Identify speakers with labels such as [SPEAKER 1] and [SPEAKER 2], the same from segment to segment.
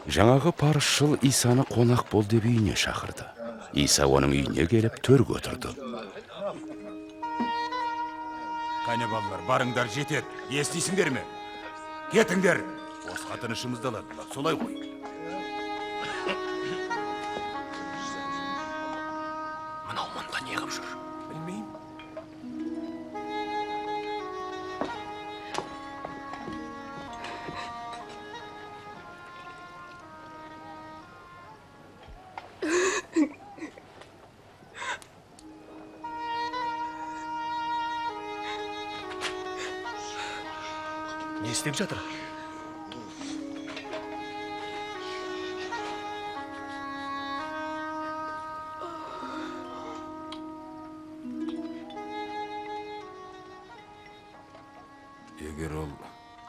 [SPEAKER 1] Жаңағы парызшыл Исаны қонақ бол деп үйіне шақырды. Иса оның үйіне келіп төрге отырды.
[SPEAKER 2] Қане балалар, барыңдар жетеді. Естисіңдер ме? Кетіңдер. Осы қатын ішімізді алады. Солай ғой.
[SPEAKER 1] Мынау мұнда не қып жүр?
[SPEAKER 2] Білмеймін.
[SPEAKER 3] Не істеп жатыр?
[SPEAKER 2] Егер ол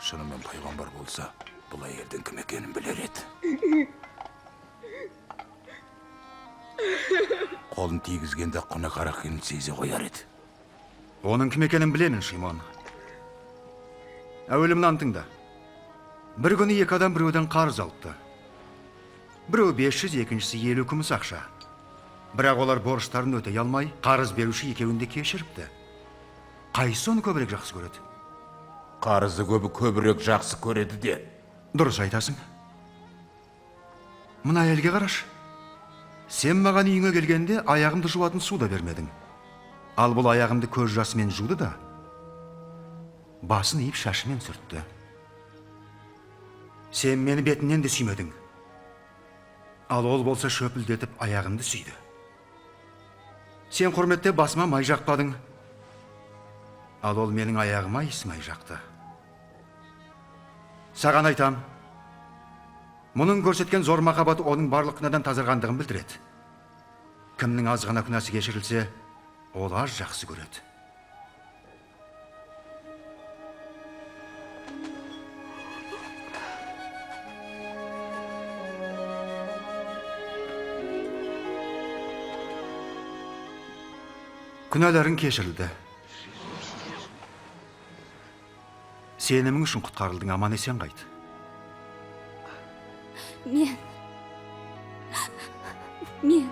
[SPEAKER 2] шынымен пайғамбар болса, бұл әйелдің кім екенін білер еді. Қолын тигізгенде құны қара екенін сезе қояр еді.
[SPEAKER 3] Оның кім екенін білемін, Шимон. Әуелі мынаны тыңда. Бір күні екі адам біреуден қарыз алыпты. Біреу 500, екіншісі 50 күміс ақша. Бірақ олар борыштарын өтей алмай, қарыз беруші екеуін де кешіріпті. Қайсы оны көбірек жақсы көреді?
[SPEAKER 2] Қарызы көбірек жақсы көреді де.
[SPEAKER 3] Дұрыс айтасың. Мына әйелге қараш. Сен маған үйіңе келгенде аяғымды жуатын су да бермедің. Ал бұл аяғымды көз жасымен жуды да, басын иіп шашымен сүртті. Сен мені бетінен де сүймедің. Ал ол болса шөпілдетіп аяғымды сүйді. Сен құрметте басыма май жақпадың. Ал ол менің аяғыма иіс май жақты. Саған айтам, мұның көрсеткен зор махаббаты оның барлық күнәдан тазарғандығын білдіреді. Кімнің аз ғана күнәсі кешірілсе, ол аз жақсы көреді. Күнәләрің кешірілді. Сенімің үшін құтқарылдың, аман есен қайт.
[SPEAKER 4] Мен